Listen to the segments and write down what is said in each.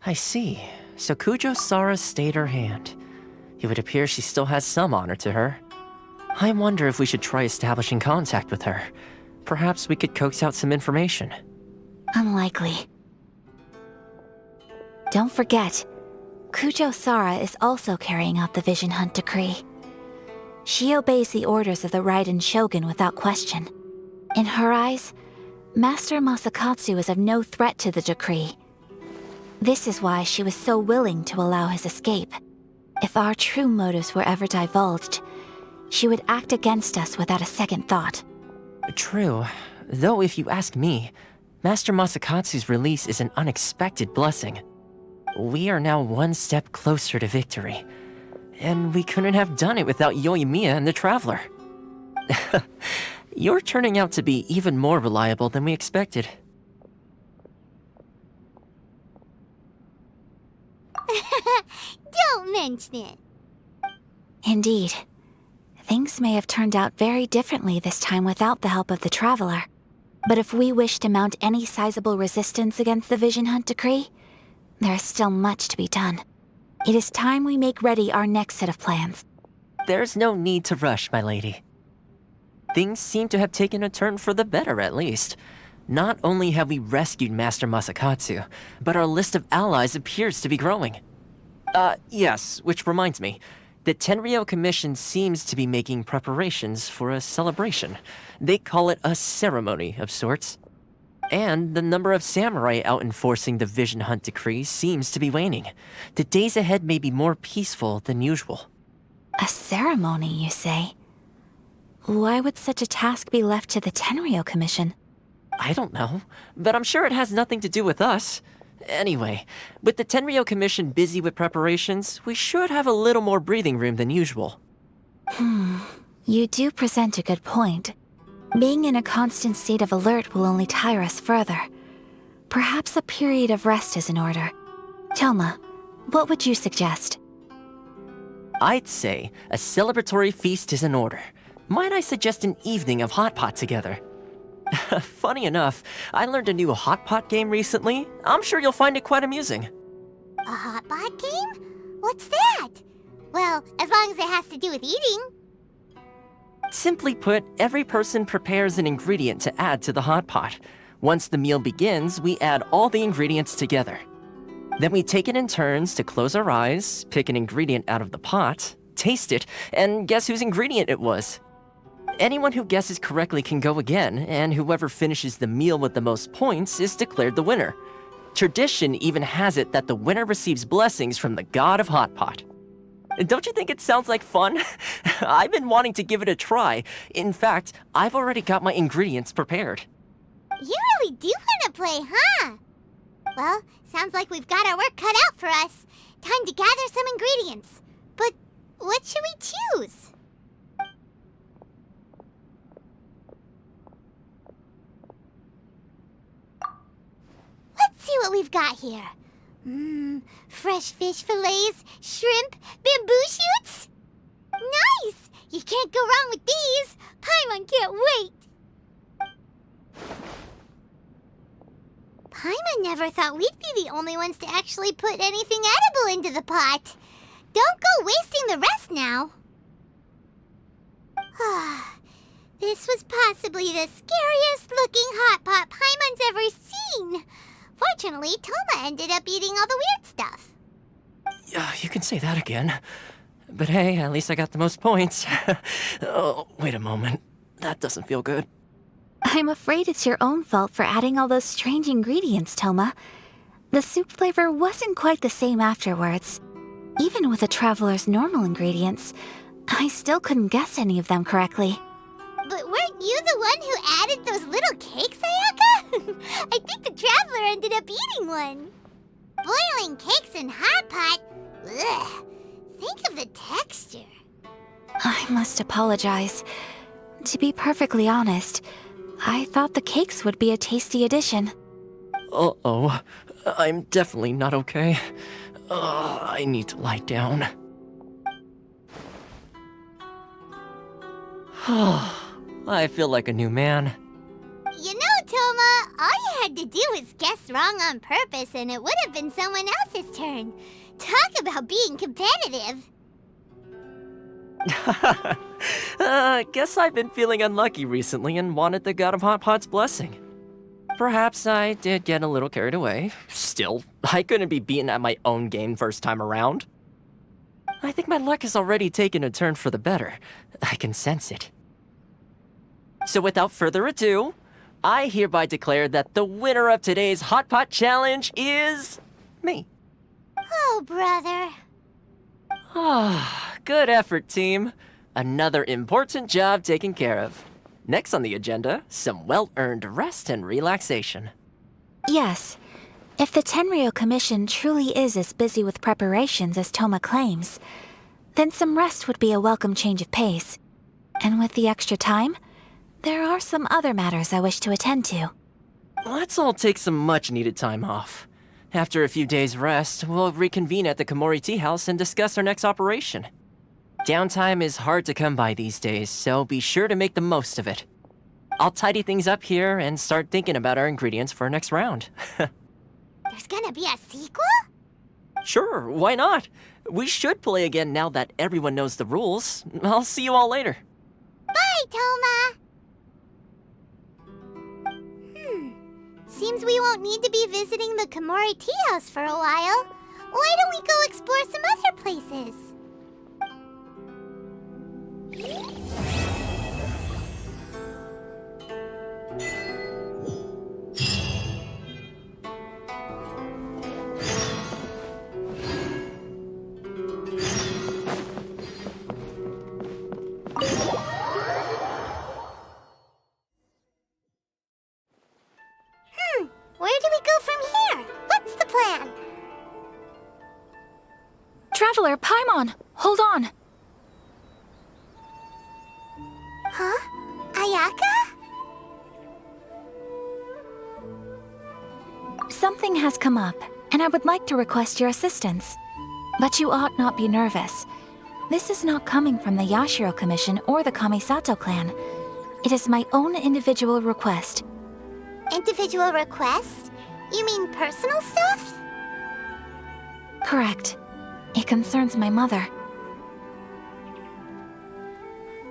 I see. So Kujo Sara stayed her hand. It would appear she still has some honor to her. I wonder if we should try establishing contact with her. Perhaps we could coax out some information. Unlikely. Don't forget, Kujo Sara is also carrying out the Vision Hunt decree. She obeys the orders of the Raiden Shogun without question. In her eyes, Master Masakatsu is of no threat to the decree. This is why she was so willing to allow his escape. If our true motives were ever divulged, she would act against us without a second thought. True. Though if you ask me, Master Masakatsu's release is an unexpected blessing. We are now one step closer to victory. And we couldn't have done it without Yoimiya and the Traveler. You're turning out to be even more reliable than we expected. Don't mention it. Indeed. Things may have turned out very differently this time without the help of the Traveler. But if we wish to mount any sizable resistance against the Vision Hunt decree, there is still much to be done. It is time we make ready our next set of plans. There's no need to rush, my lady. Things seem to have taken a turn for the better, at least. Not only have we rescued Master Masakatsu, but our list of allies appears to be growing. Yes, which reminds me. The Tenryou Commission seems to be making preparations for a celebration. They call it a ceremony of sorts. And the number of samurai out enforcing the Vision Hunt decree seems to be waning. The days ahead may be more peaceful than usual. A ceremony, you say? Why would such a task be left to the Tenryou Commission? I don't know, but I'm sure it has nothing to do with us. Anyway, with the Tenryou Commission busy with preparations, we should have a little more breathing room than usual. You do present a good point. Being in a constant state of alert will only tire us further. Perhaps a period of rest is in order. Toma, what would you suggest? I'd say a celebratory feast is in order. Might I suggest an evening of hot pot together? Funny enough, I learned a new hot pot game recently. I'm sure you'll find it quite amusing. A hot pot game? What's that? Well, as long as it has to do with eating. Simply put, every person prepares an ingredient to add to the hot pot. Once the meal begins, we add all the ingredients together. Then we take it in turns to close our eyes, pick an ingredient out of the pot, taste it, and guess whose ingredient it was. Anyone who guesses correctly can go again, and whoever finishes the meal with the most points is declared the winner. Tradition even has it that the winner receives blessings from the god of hot pot. Don't you think it sounds like fun? I've been wanting to give it a try. In fact, I've already got my ingredients prepared. You really do want to play, huh? Well, sounds like we've got our work cut out for us. Time to gather some ingredients. But what should we choose? Let's see what we've got here. Fresh fish fillets, shrimp, bamboo shoots. Nice! You can't go wrong with these. Paimon can't wait. Paimon never thought we'd be the only ones to actually put anything edible into the pot. Don't go wasting the rest now. This was possibly the scariest looking hot pot Paimon's ever seen. Fortunately, Toma ended up eating all the weird stuff. You can say that again. But hey, at least I got the most points. Oh, wait a moment. That doesn't feel good. I'm afraid it's your own fault for adding all those strange ingredients, Toma. The soup flavor wasn't quite the same afterwards. Even with the Traveler's normal ingredients, I still couldn't guess any of them correctly. But weren't you the one who added those little cakes, Ayaka? I think the Traveler ended up eating one. Boiling cakes in hot pot? Ugh. Think of the texture. I must apologize. To be perfectly honest, I thought the cakes would be a tasty addition. Uh-oh. I'm definitely not okay. I need to lie down. I feel like a new man. You all you had to do was guess wrong on purpose and it would have been someone else's turn. Talk about being competitive. Guess I've been feeling unlucky recently and wanted the God of Hot Pot's blessing. Perhaps I did get a little carried away. Still, I couldn't be beaten at my own game first time around. I think my luck has already taken a turn for the better. I can sense it. So without further ado, I hereby declare that the winner of today's Hot Pot Challenge is me. Oh, brother. Ah, good effort, team. Another important job taken care of. Next on the agenda, some well-earned rest and relaxation. Yes. If the Tenryo Commission truly is as busy with preparations as Toma claims, then some rest would be a welcome change of pace. And with the extra time, there are some other matters I wish to attend to. Let's all take some much-needed time off. After a few days' rest, we'll reconvene at the Komori Tea House and discuss our next operation. Downtime is hard to come by these days, so be sure to make the most of it. I'll tidy things up here and start thinking about our ingredients for our next round. There's gonna be a sequel? Sure, why not? We should play again now that everyone knows the rules. I'll see you all later. Bye, Toma! Seems we won't need to be visiting the Komori Tea House for a while. Why don't we go explore some other places? Where do we go from here? What's the plan? Traveler, Paimon, hold on. Huh? Ayaka? Something has come up, and I would like to request your assistance. But you ought not be nervous. This is not coming from the Yashiro Commission or the Kamisato clan. It is my own individual request. Individual request? You mean personal stuff? Correct. It concerns my mother.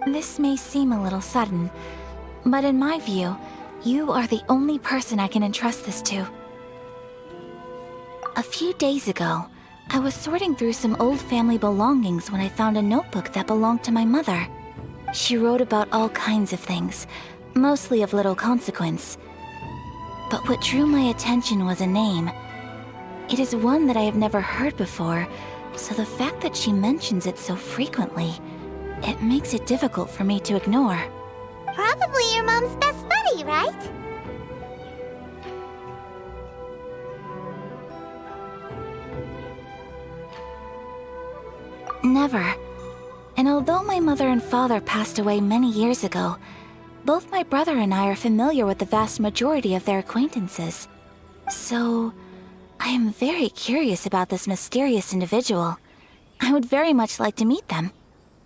This may seem a little sudden, but in my view, you are the only person I can entrust this to. A few days ago, I was sorting through some old family belongings when I found a notebook that belonged to my mother. She wrote about all kinds of things, mostly of little consequence. But what drew my attention was a name. It is one that I have never heard before, so the fact that she mentions it so frequently, it makes it difficult for me to ignore. Probably your mom's best buddy, right? Never. And although my mother and father passed away many years ago, both my brother and I are familiar with the vast majority of their acquaintances. So, I am very curious about this mysterious individual. I would very much like to meet them.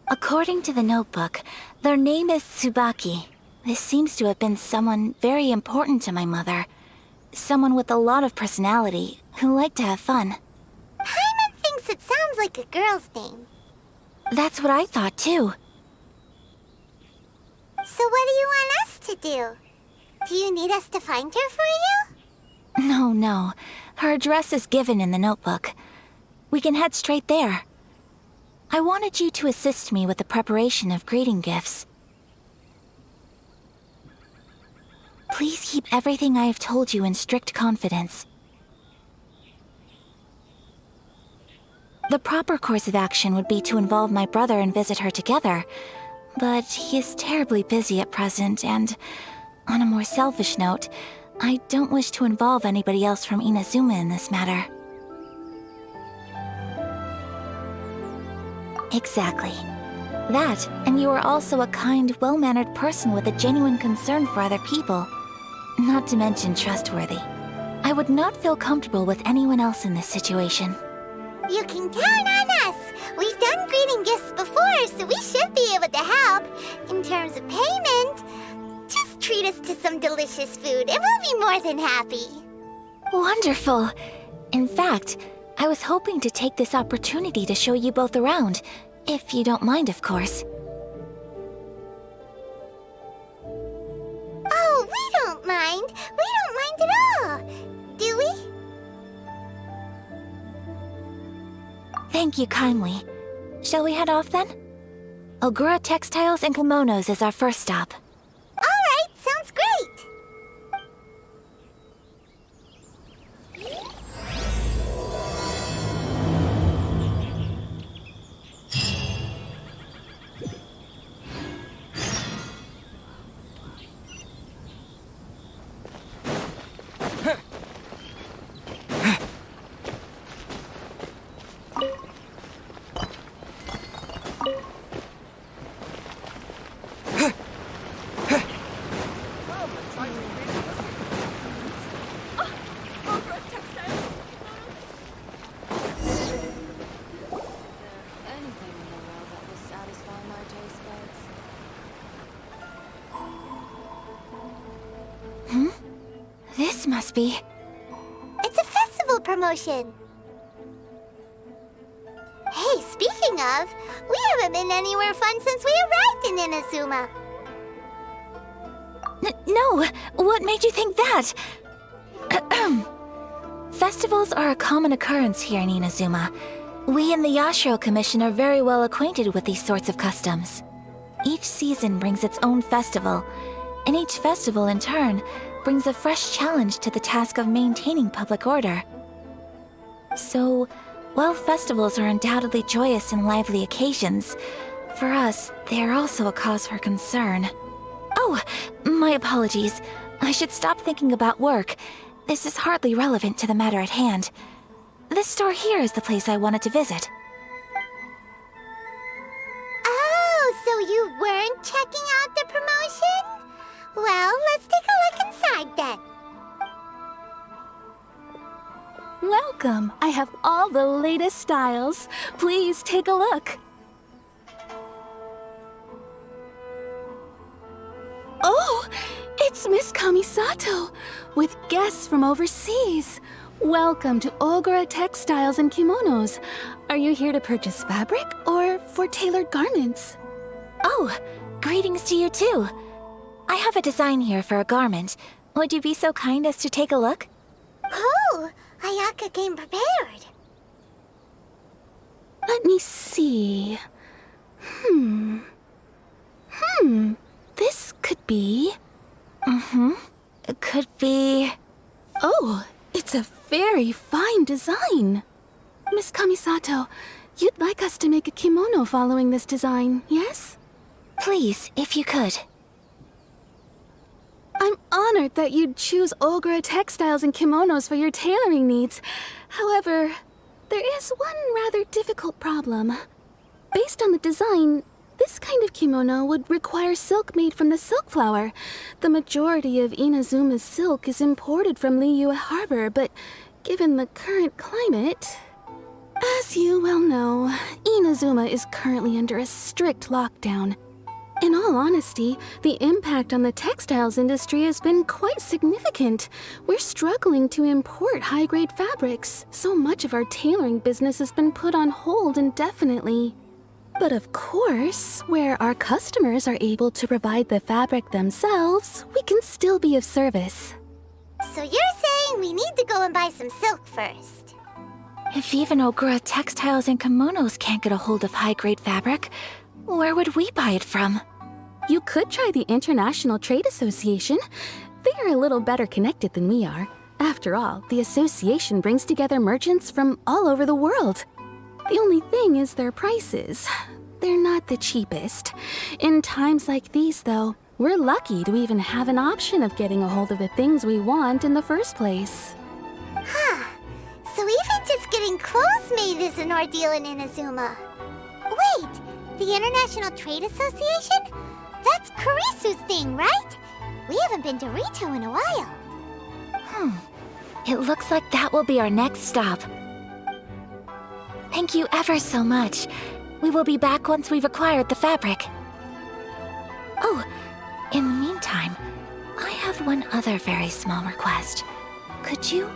According to the notebook, their name is Tsubaki. This seems to have been someone very important to my mother. Someone with a lot of personality, who liked to have fun. Paimon thinks it sounds like a girl's name. That's what I thought too. So what do you want us to do? Do you need us to find her for you? No. Her address is given in the notebook. We can head straight there. I wanted you to assist me with the preparation of greeting gifts. Please keep everything I have told you in strict confidence. The proper course of action would be to involve my brother and visit her together, but he is terribly busy at present, and on a more selfish note, I don't wish to involve anybody else from Inazuma in this matter. Exactly. That, and you are also a kind, well-mannered person with a genuine concern for other people. Not to mention trustworthy. I would not feel comfortable with anyone else in this situation. You can count on us! We've done greeting gifts before, so we should be able to help. In terms of payment, just treat treat us to some delicious food, and we'll be more than happy. Wonderful. In fact, I was hoping to take this opportunity to show you both around, if you don't mind, of course. Oh, we don't mind. We don't mind at all. Do we? Thank you kindly. Shall we head off then? Ogura Textiles and Kimonos is our first stop. All right, sounds great. This must be... It's a festival promotion. Hey, speaking of, we haven't been anywhere fun since we arrived in Inazuma. No! What made you think that? Festivals are a common occurrence here in Inazuma. We in the Yashiro Commission are very well acquainted with these sorts of customs. Each season brings its own festival, and each festival, in turn, brings a fresh challenge to the task of maintaining public order. So, while festivals are undoubtedly joyous and lively occasions, for us, they are also a cause for concern. Oh, my apologies. I should stop thinking about work. This is hardly relevant to the matter at hand. This store here is the place I wanted to visit. Oh, so you weren't checking out the promotion? Well, let's take a look inside then. Welcome! I have all the latest styles. Please take a look. Oh! It's Miss Kamisato, with guests from overseas. Welcome to Ogura Textiles and Kimonos. Are you here to purchase fabric or for tailored garments? Oh, greetings to you too. I have a design here for a garment. Would you be so kind as to take a look? Oh, Ayaka came prepared. Let me see. This could be... It could be... Oh, it's a very fine design. Miss Kamisato, you'd like us to make a kimono following this design, yes? Please, if you could. I'm honored that you'd choose Ogura Textiles and Kimonos for your tailoring needs. However, there is one rather difficult problem. Based on the design, this kind of kimono would require silk made from the silk flower. The majority of Inazuma's silk is imported from Liyue Harbor, but given the current climate... As you well know, Inazuma is currently under a strict lockdown. In all honesty, the impact on the textiles industry has been quite significant. We're struggling to import high-grade fabrics. So much of our tailoring business has been put on hold indefinitely. But of course, where our customers are able to provide the fabric themselves, we can still be of service. So you're saying we need to go and buy some silk first? If even Ogura Textiles and Kimonos can't get a hold of high-grade fabric, where would we buy it from? You could try the International Trade Association. They are a little better connected than we are. After all, the association brings together merchants from all over the world. The only thing is their prices. They're not the cheapest. In times like these, though, we're lucky to even have an option of getting a hold of the things we want in the first place. Huh. So even just getting clothes made is an ordeal in Inazuma. Wait, the International Trade Association? That's Kurisu's thing, right? We haven't been to Rito in a while. It looks like that will be our next stop. Thank you ever so much. We will be back once we've acquired the fabric. Oh, in the meantime, one other very small request. Could you?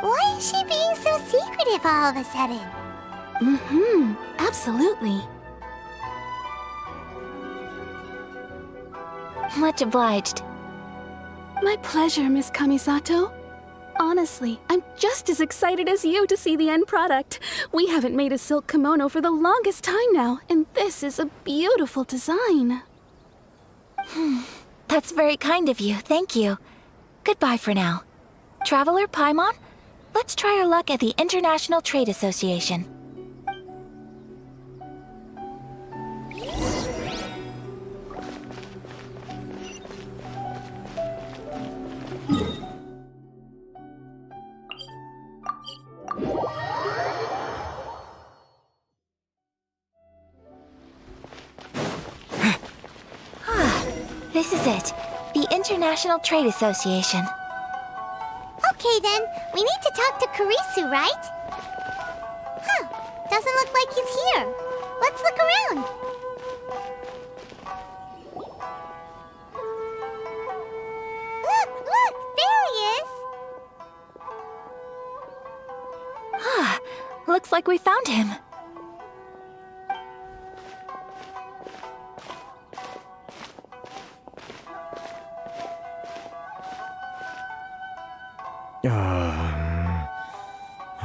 Why is she being so secretive all of a sudden? Absolutely. Much obliged. My pleasure, Miss Kamisato. Honestly, I'm just as excited as you to see the end product. We haven't made a silk kimono for the longest time now, and this is a beautiful design. That's very kind of you, thank you. Goodbye for now. Traveler Paimon, let's try our luck at the International Trade Association. This is it. The International Trade Association. Okay then, we need to talk to Kurisu, right? Huh, doesn't look like he's here. Let's look around. Look, there he is. Looks like we found him.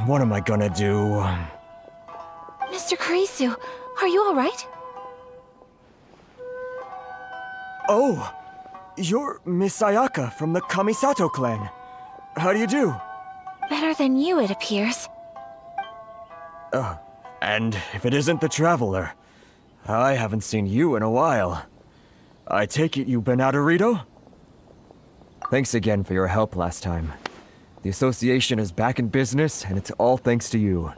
What am I gonna do? Mr. Kurisu, are you alright? Oh! You're Miss Sayaka from the Kamisato clan. How do you do? Better than you, it appears. And if it isn't the Traveler, I haven't seen you in a while. I take it you've been out of Rito? Thanks again for your help last time. The association is back in business, and it's all thanks to you.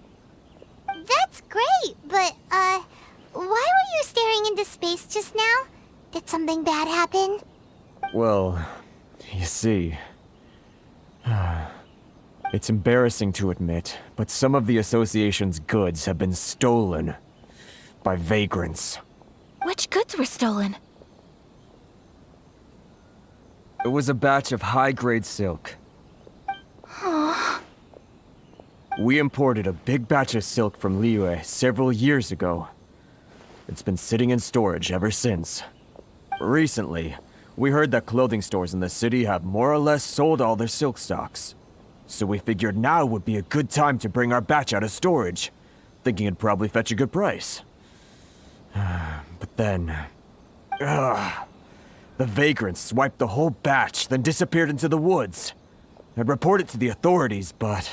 That's great, but, why were you staring into space just now? Did something bad happen? Well, you see... It's embarrassing to admit, but some of the association's goods have been stolen by vagrants. Which goods were stolen? It was a batch of high-grade silk. We imported a big batch of silk from Liyue several years ago. It's been sitting in storage ever since. Recently, we heard that clothing stores in the city have more or less sold all their silk stocks. So we figured now would be a good time to bring our batch out of storage, thinking it'd probably fetch a good price. But then... the vagrants swiped the whole batch, then disappeared into the woods. I'd report it to the authorities, but...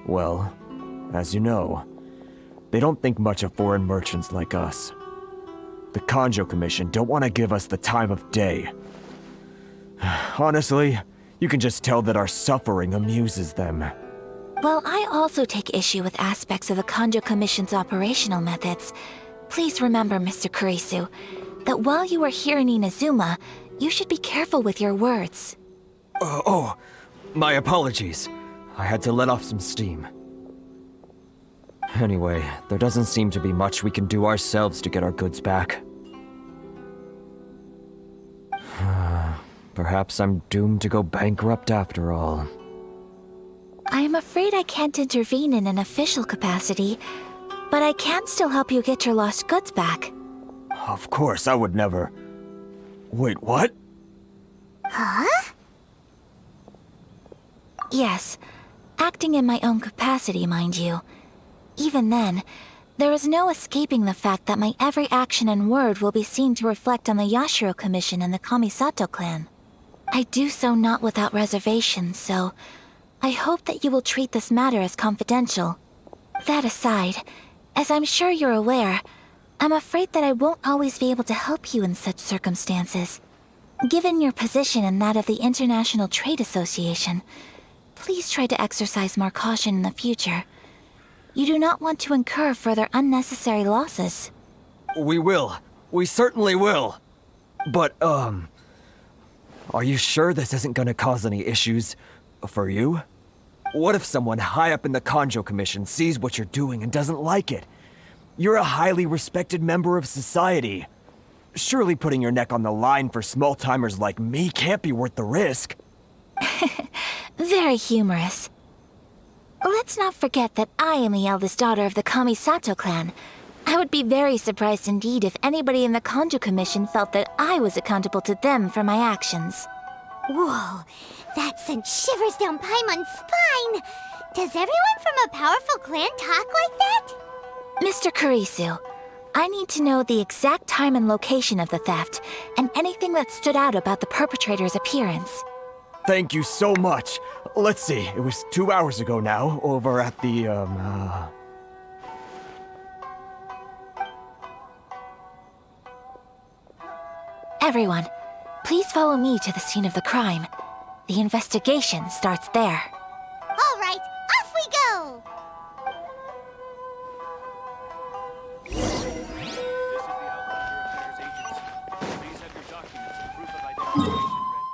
Well, as you know, they don't think much of foreign merchants like us. The Kanjo Commission don't want to give us the time of day. Honestly, you can just tell that our suffering amuses them. Well, I also take issue with aspects of the Kanjo Commission's operational methods. Please remember, Mr. Kurisu, that while you are here in Inazuma, you should be careful with your words. My apologies. I had to let off some steam. Anyway, there doesn't seem to be much we can do ourselves to get our goods back. Perhaps I'm doomed to go bankrupt after all. I am afraid I can't intervene in an official capacity, but I can still help you get your lost goods back. Of course, I would never... Wait, what? Huh? Yes, acting in my own capacity, mind you. Even then, there is no escaping the fact that my every action and word will be seen to reflect on the Yashiro Commission and the Kamisato clan. I do so not without reservations, so I hope that you will treat this matter as confidential. That aside, as I'm sure you're aware, I'm afraid that I won't always be able to help you in such circumstances. Given your position and that of the International Trade Association, please try to exercise more caution in the future. You do not want to incur further unnecessary losses. We will. We certainly will. But, are you sure this isn't gonna cause any issues for you? What if someone high up in the Conjo Commission sees what you're doing and doesn't like it? You're a highly respected member of society. Surely putting your neck on the line for small-timers like me can't be worth the risk. Very humorous. Let's not forget that I am the eldest daughter of the Kamisato clan. I would be very surprised indeed if anybody in the Conjo Commission felt that I was accountable to them for my actions. Whoa, that sent shivers down Paimon's spine. Does everyone from a powerful clan talk like that? Mr. Kurisu, I need to know the exact time and location of the theft, and anything that stood out about the perpetrator's appearance. Thank you so much. Let's see, it was 2 hours ago now, over at the, Everyone, please follow me to the scene of the crime. The investigation starts there. All right, off we go! This is the Outlander Affairs Agency. Please have your documents and proof of identification ready.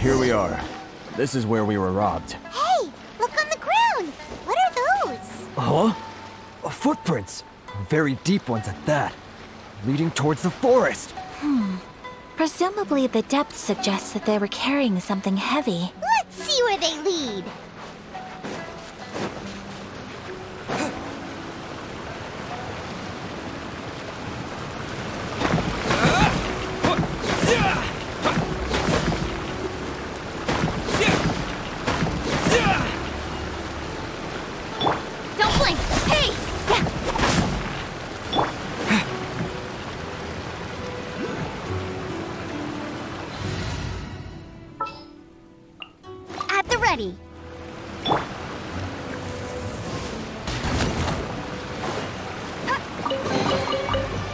Here we are. This is where we were robbed. Hey, look on the ground! What are those? Huh? Footprints. Very deep ones at that. Leading towards the forest. Presumably the depth suggests that they were carrying something heavy. Let's see where they lead. Don't blink! Hey! At the ready.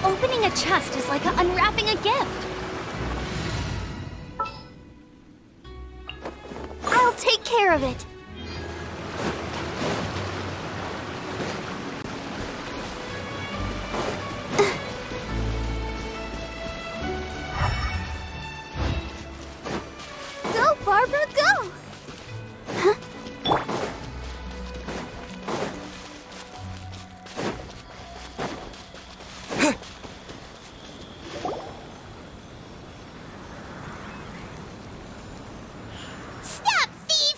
Opening a chest is like unwrapping a gift. I'll take care of it. Go, Barbara, go! Stop, thief!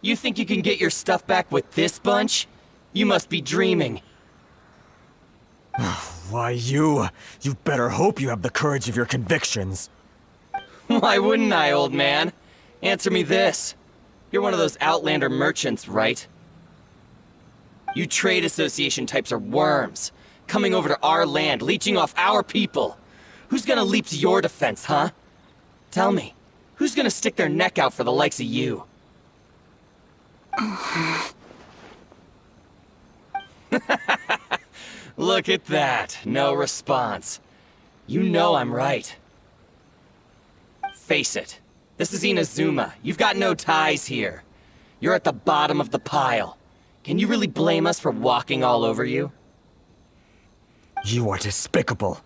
You think you can get your stuff back with this bunch? You must be dreaming. Why, you better hope you have the courage of your convictions. Why wouldn't I, old man? Answer me this. You're one of those Outlander merchants, right? You trade association types are worms, coming over to our land, leeching off our people. Who's gonna leap to your defense, huh? Tell me, who's gonna stick their neck out for the likes of you? Look at that, no response. You know I'm right. Face it, this is Inazuma. You've got no ties here. You're at the bottom of the pile. Can you really blame us for walking all over you? You are despicable.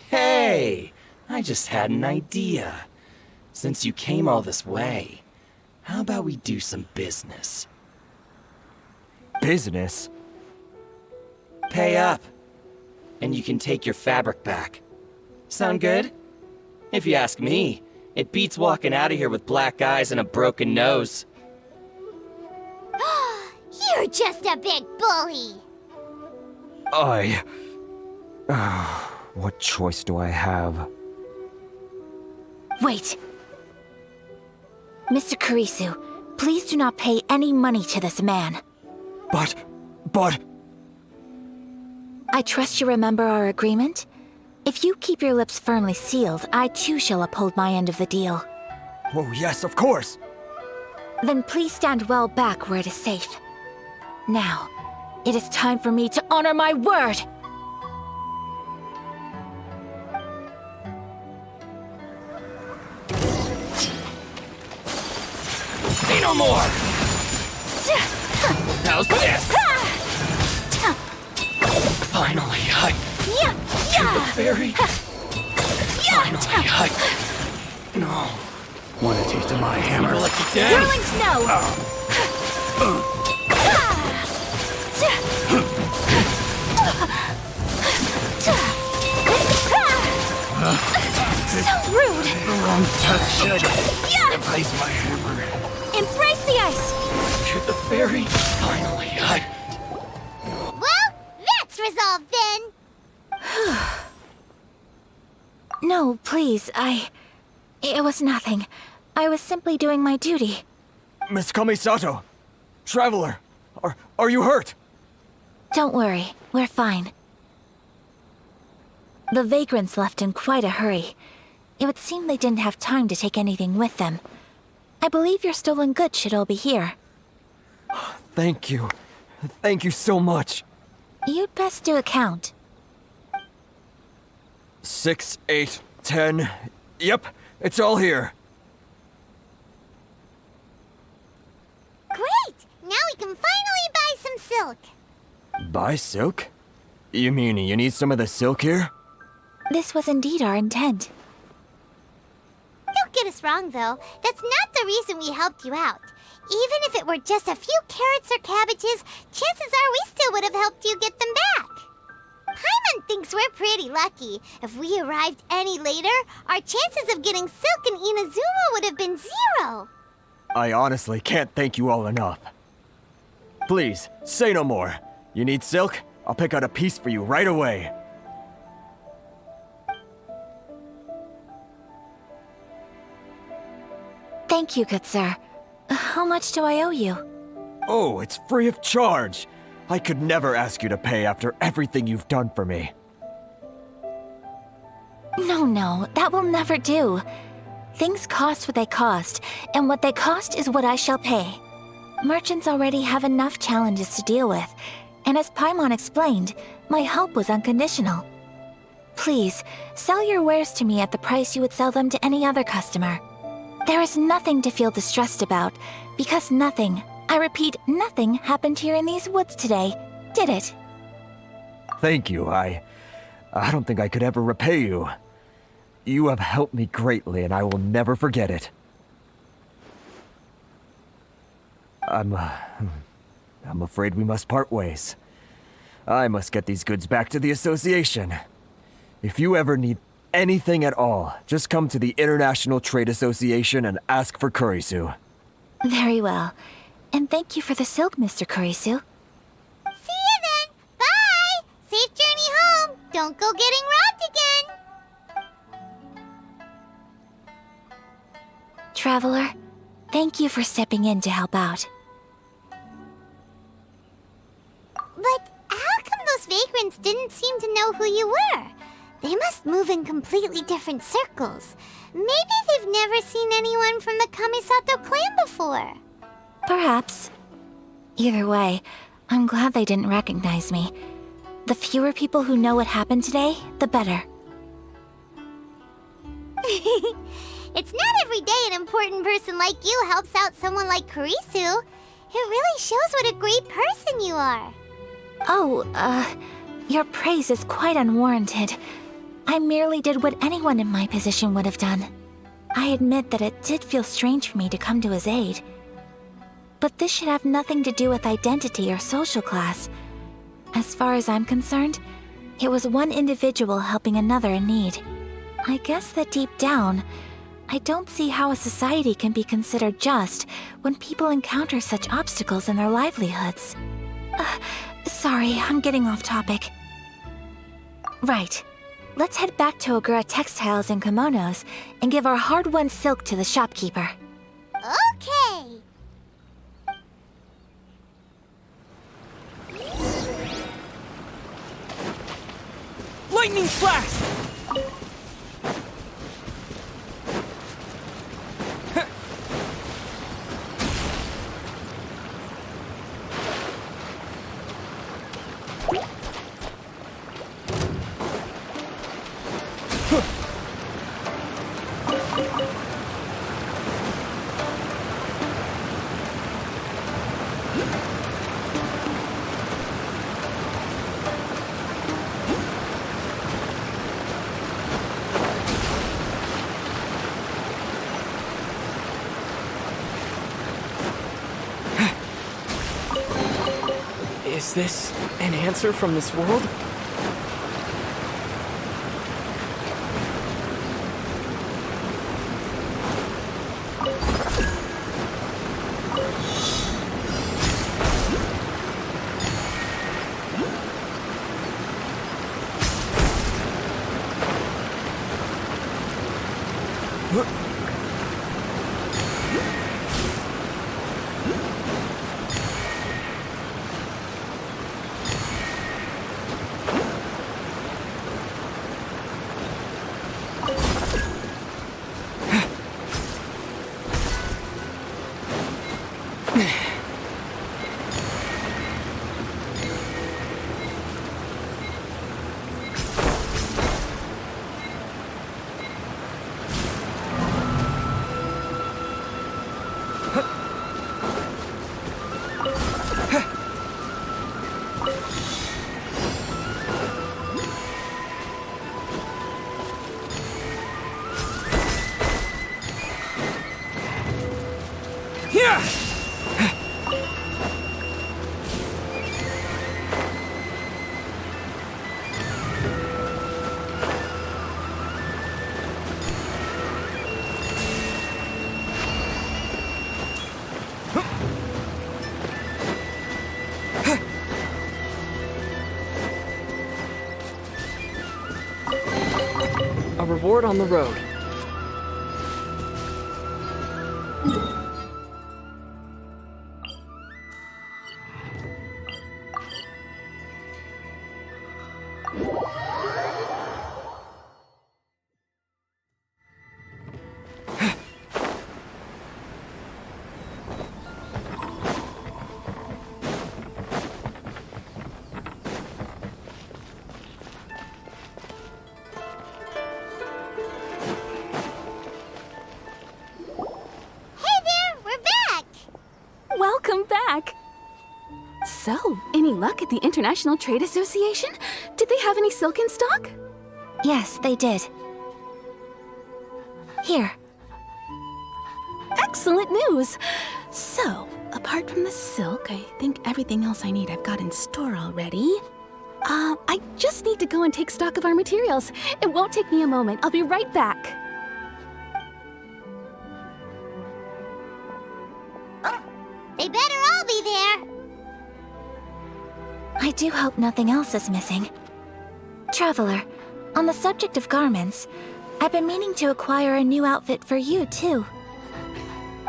Hey, I just had an idea. Since you came all this way, how about we do some business? Business? Pay up, and you can take your fabric back. Sound good? If you ask me, it beats walking out of here with black eyes and a broken nose. You're just a big bully! What choice do I have? Wait. Mr. Kurisu, please do not pay any money to this man. But... I trust you remember our agreement? If you keep your lips firmly sealed, I too shall uphold my end of the deal. Oh, yes, of course. Then please stand well back where it is safe. Now, it is time for me to honor my word! Say no more! How's this? Finally, I killed the fairy. Finally, I... No. Want a taste of my hammer like you did? Whirling snow! So rude! The wrong touch. Embrace my hammer. Embrace the ice! Shoot the fairy. Finally, I... Well, that's resolved then. No, please, It was nothing. I was simply doing my duty. Miss Kamisato! Traveler! Are you hurt? Don't worry, we're fine. The vagrants left in quite a hurry. It would seem they didn't have time to take anything with them. I believe your stolen goods should all be here. Thank you. Thank you so much. You'd best do a count. 6, 8, 10. Yep, it's all here. Great! Now we can finally buy some silk. Buy silk? You mean you need some of the silk here? This was indeed our intent. Don't get us wrong, though. That's not the reason we helped you out. Even if it were just a few carrots or cabbages, chances are we still would have helped you get them back. Paimon thinks we're pretty lucky. If we arrived any later, our chances of getting silk in Inazuma would have been 0. I honestly can't thank you all enough. Please, say no more. You need silk? I'll pick out a piece for you right away. Thank you, good sir. How much do I owe you? Oh, it's free of charge. I could never ask you to pay after everything you've done for me. No, that will never do. Things cost what they cost, and what they cost is what I shall pay. Merchants already have enough challenges to deal with, and as Paimon explained, my help was unconditional. Please, sell your wares to me at the price you would sell them to any other customer. There is nothing to feel distressed about, because nothing, I repeat, nothing happened here in these woods today, did it? Thank you. I don't think I could ever repay you. You have helped me greatly, and I will never forget it. I'm afraid we must part ways. I must get these goods back to the association. If you ever need anything at all, just come to the International Trade Association and ask for Kurisu. Very well. And thank you for the silk, Mr. Kurisu. See you then! Bye! Safe journey home! Don't go getting robbed again! Traveler, thank you for stepping in to help out. But how come those vagrants didn't seem to know who you were? They must move in completely different circles. Maybe they've never seen anyone from the Kamisato clan before. Perhaps. Either way, I'm glad they didn't recognize me. The fewer people who know what happened today, the better. It's not every day an important person like you helps out someone like Kurisu. It really shows what a great person you are. Oh, your praise is quite unwarranted. I merely did what anyone in my position would have done. I admit that it did feel strange for me to come to his aid. But this should have nothing to do with identity or social class. As far as I'm concerned, it was one individual helping another in need. I guess that deep down, I don't see how a society can be considered just when people encounter such obstacles in their livelihoods. Sorry, I'm getting off topic. Right. Let's head back to Ogura Textiles and Kimonos and give our hard-won silk to the shopkeeper. Okay. Lightning flash! Is this an answer from this world? A reward on the road. Welcome back! So, any luck at the International Trade Association? Did they have any silk in stock? Yes, they did. Here. Excellent news! So, apart from the silk, I think everything else I need I've got in store already. I just need to go and take stock of our materials. It won't take me a moment. I'll be right back. They better all be there. I do hope nothing else is missing. Traveler, on the subject of garments, I've been meaning to acquire a new outfit for you, too.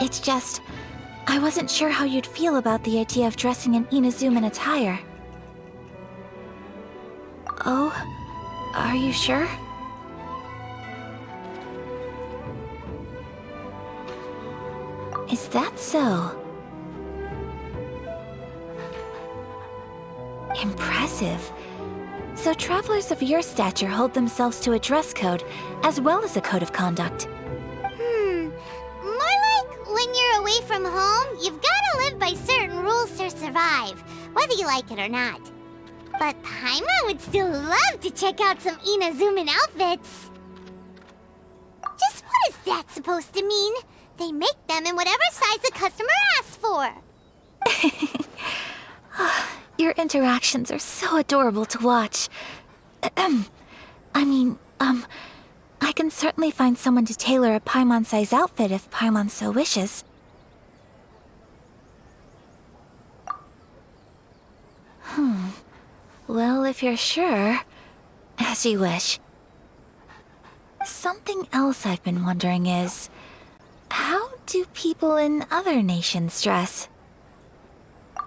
It's just, I wasn't sure how you'd feel about the idea of dressing in Inazuman attire. Oh, are you sure? Is that so? Impressive. So travelers of your stature hold themselves to a dress code, as well as a code of conduct. More like when you're away from home, you've gotta live by certain rules to survive, whether you like it or not. But Paimon would still love to check out some Inazuman outfits. Just what is that supposed to mean? They make them in whatever size the customer asks for. Your interactions are so adorable to watch. I can certainly find someone to tailor a Paimon-size outfit if Paimon so wishes. Well, if you're sure, as you wish. Something else I've been wondering is, how do people in other nations dress?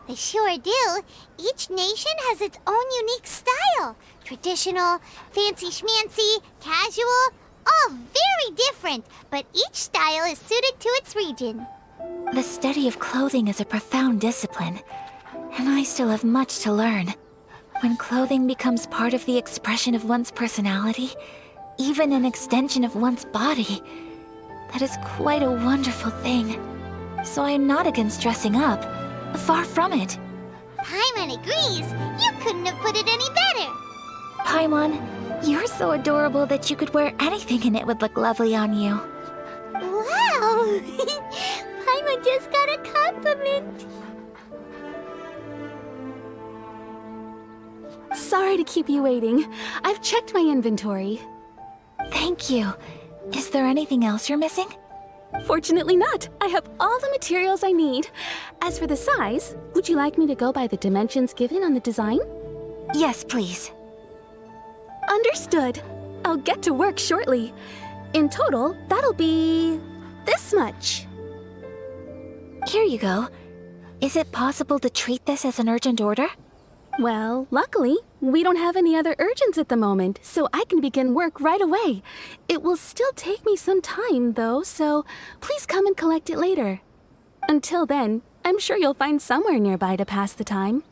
They sure do. Each nation has its own unique style. Traditional, fancy schmancy, casual, all very different, but each style is suited to its region. The study of clothing is a profound discipline, and I still have much to learn. When clothing becomes part of the expression of one's personality, even an extension of one's body, that is quite a wonderful thing. So I am not against dressing up. Far from it. Paimon agrees. You couldn't have put it any better. Paimon, you're so adorable that you could wear anything and it would look lovely on you. Wow! Paimon just got a compliment. Sorry to keep you waiting. I've checked my inventory. Thank you. Is there anything else you're missing? Fortunately not. I have all the materials I need. As for the size, would you like me to go by the dimensions given on the design? Yes, please. Understood. I'll get to work shortly. In total, that'll be this much. Here you go. Is it possible to treat this as an urgent order? Well, luckily, we don't have any other urgents at the moment, so I can begin work right away. It will still take me some time, though, so please come and collect it later. Until then, I'm sure you'll find somewhere nearby to pass the time.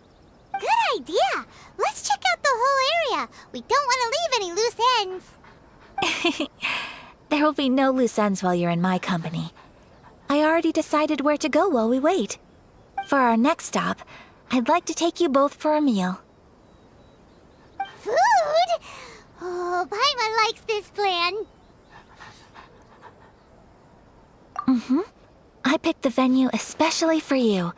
Good idea! Let's check out the whole area. We don't want to leave any loose ends. There will be no loose ends while you're in my company. I already decided where to go while we wait. For our next stop, I'd like to take you both for a meal. Food? Oh, Paimon likes this plan. I picked the venue especially for you.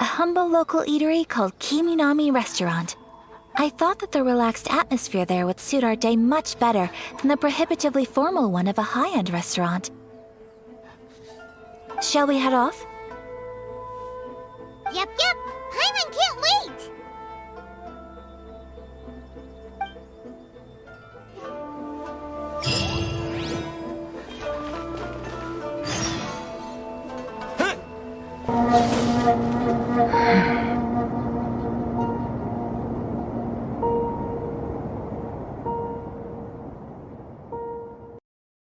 A humble local eatery called Kiminami Restaurant. I thought that the relaxed atmosphere there would suit our day much better than the prohibitively formal one of a high-end restaurant. Shall we head off? Yep, yep.